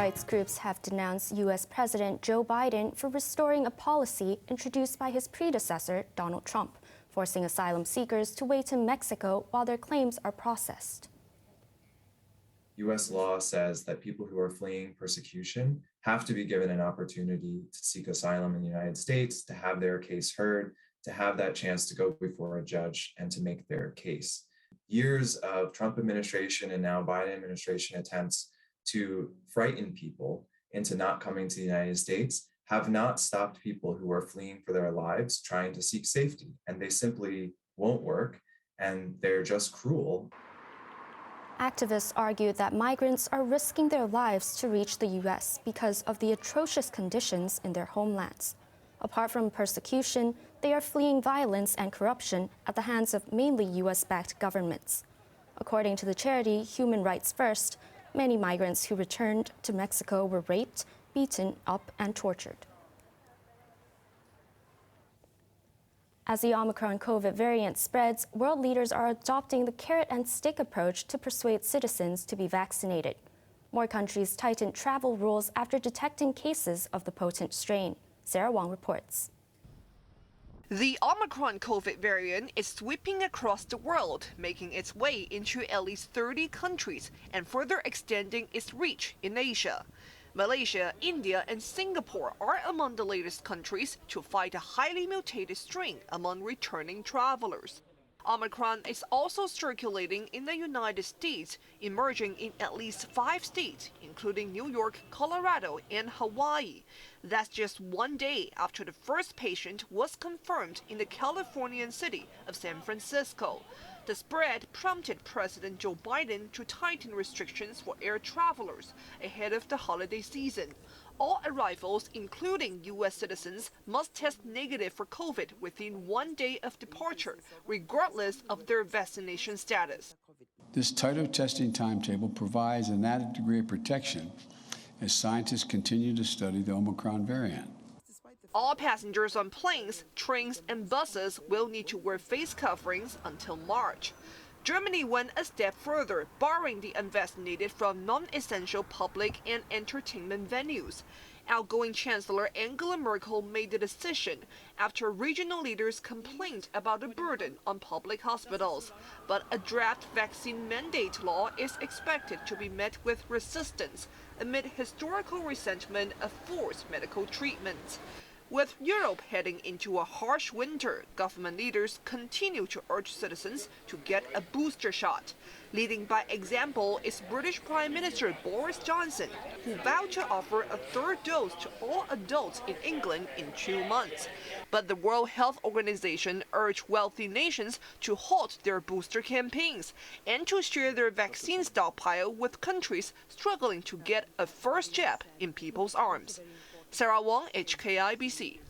rights groups have denounced U.S. President Joe Biden for restoring a policy introduced by his predecessor, Donald Trump, forcing asylum seekers to wait in Mexico while their claims are processed. U.S. law says that people who are fleeing persecution have to be given an opportunity to seek asylum in the United States, to have their case heard, to have that chance to go before a judge and to make their case. Years of Trump administration and now Biden administration attempts to frighten people into not coming to the United States have not stopped people who are fleeing for their lives trying to seek safety. And they simply won't work, and they're just cruel. Activists argue that migrants are risking their lives to reach the U.S. because of the atrocious conditions in their homelands. Apart from persecution, they are fleeing violence and corruption at the hands of mainly U.S.-backed governments. According to the charity Human Rights First, many migrants who returned to Mexico were raped, beaten up, and tortured. As the Omicron COVID variant spreads, world leaders are adopting the carrot and stick approach to persuade citizens to be vaccinated. More countries tightened travel rules after detecting cases of the potent strain. Sarah Wong reports. The Omicron COVID variant is sweeping across the world, making its way into at least 30 countries and further extending its reach in Asia. Malaysia, India, and Singapore are among the latest countries to fight a highly mutated strain among returning travelers. Omicron is also circulating in the United States, emerging in at least 5 states, including New York, Colorado, and Hawaii. That's just 1 day after the first patient was confirmed in the Californian city of San Francisco. The spread prompted President Joe Biden to tighten restrictions for air travelers ahead of the holiday season. All arrivals, including U.S. citizens, must test negative for COVID within 1 day of departure, regardless of their vaccination status. This tighter testing timetable provides an added degree of protection as scientists continue to study the Omicron variant. All passengers on planes, trains, and buses will need to wear face coverings until March. Germany went a step further, barring the unvaccinated from non-essential public and entertainment venues. Outgoing Chancellor Angela Merkel made the decision after regional leaders complained about the burden on public hospitals. But a draft vaccine mandate law is expected to be met with resistance amid historical resentment of forced medical treatments. With Europe heading into a harsh winter, government leaders continue to urge citizens to get a booster shot. Leading by example is British Prime Minister Boris Johnson, who vowed to offer a 3rd dose to all adults in England in 2 months. But the World Health Organization urged wealthy nations to halt their booster campaigns and to share their vaccine stockpile with countries struggling to get a first jab in people's arms. Sarah Wong, HKIBC.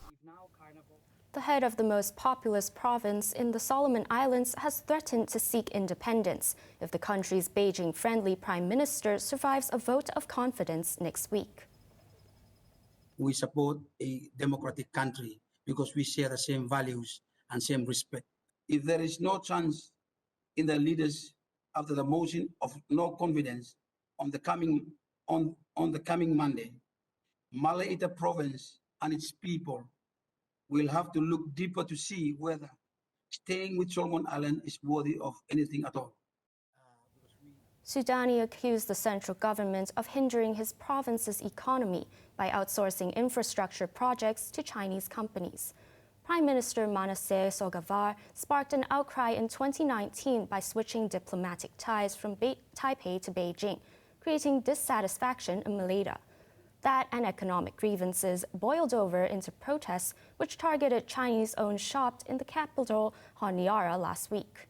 The head of the most populous province in the Solomon Islands has threatened to seek independence if the country's Beijing-friendly prime minister survives a vote of confidence next week. We support a democratic country because we share the same values and same respect. If there is no chance in the leaders after the motion of no confidence on the coming Monday, Malaita province and its people will have to look deeper to see whether staying with Solomon Island is worthy of anything at all. Sudani accused the central government of hindering his province's economy by outsourcing infrastructure projects to Chinese companies. Prime Minister Manasseh Sogavare sparked an outcry in 2019 by switching diplomatic ties from Taipei to Beijing, creating dissatisfaction in Malaya. That and economic grievances boiled over into protests which targeted Chinese-owned shops in the capital, Honiara, last week.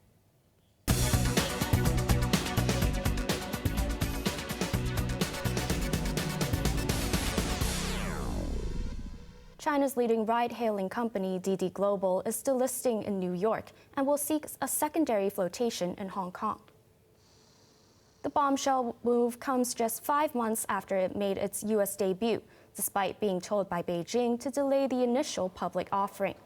China's leading ride-hailing company, Didi Global, is delisting in New York and will seek a secondary flotation in Hong Kong. The bombshell move comes just 5 months after it made its U.S. debut, despite being told by Beijing to delay the initial public offering.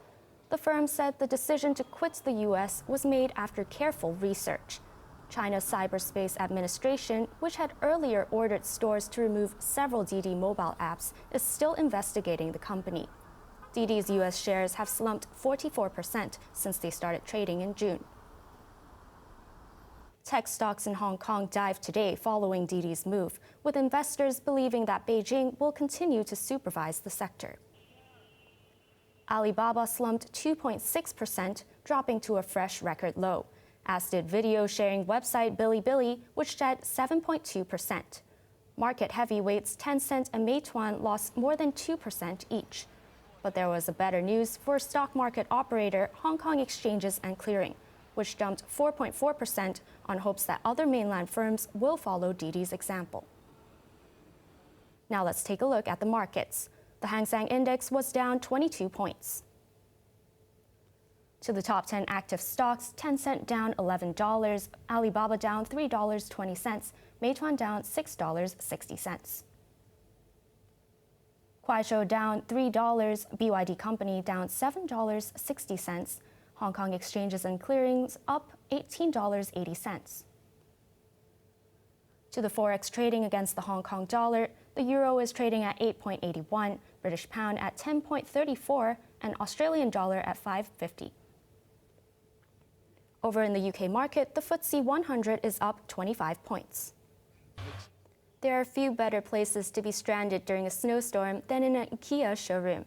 The firm said the decision to quit the U.S. was made after careful research. China's Cyberspace Administration, which had earlier ordered stores to remove several Didi mobile apps, is still investigating the company. Didi's U.S. shares have slumped 44% since they started trading in June. Tech stocks in Hong Kong dived today following Didi's move, with investors believing that Beijing will continue to supervise the sector. Alibaba slumped 2.6%, dropping to a fresh record low, as did video-sharing website Bilibili, which shed 7.2%. Market heavyweights Tencent and Meituan lost more than 2% each. But there was a better news for stock market operator Hong Kong Exchanges and Clearing, which jumped 4.4% on hopes that other mainland firms will follow Didi's example. Now let's take a look at the markets. The Hang Seng Index was down 22 points. To the top 10 active stocks, Tencent down $11, Alibaba down $3.20, Meituan down $6.60. Kuaishou down $3, BYD Company down $7.60, Hong Kong Exchanges and Clearings up $18.80. To the forex trading against the Hong Kong dollar, the euro is trading at 8.81, British pound at 10.34, and Australian dollar at 5.50. Over in the UK market, the FTSE 100 is up 25 points. There are few better places to be stranded during a snowstorm than in an Ikea showroom.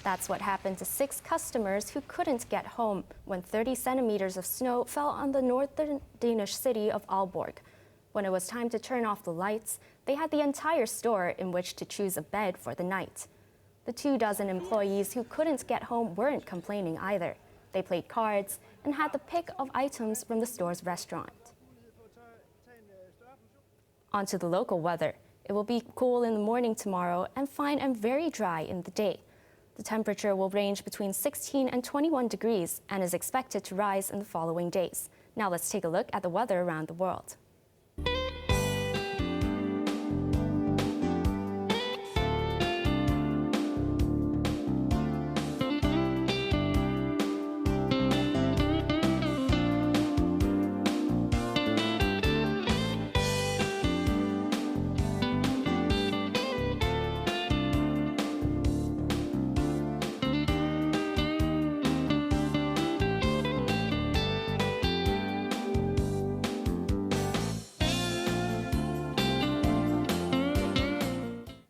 That's what happened to 6 customers who couldn't get home when 30 centimeters of snow fell on the northern Danish city of Aalborg. When it was time to turn off the lights, they had the entire store in which to choose a bed for the night. The 24 employees who couldn't get home weren't complaining either. They played cards and had the pick of items from the store's restaurant. On to the local weather. It will be cool in the morning tomorrow and fine and very dry in the day. The temperature will range between 16 and 21 degrees and is expected to rise in the following days. Now let's take a look at the weather around the world.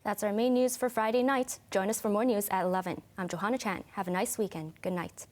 That's our main news for Friday night. Join us for more news at 11. I'm Johanna Chan. Have a nice weekend. Good night.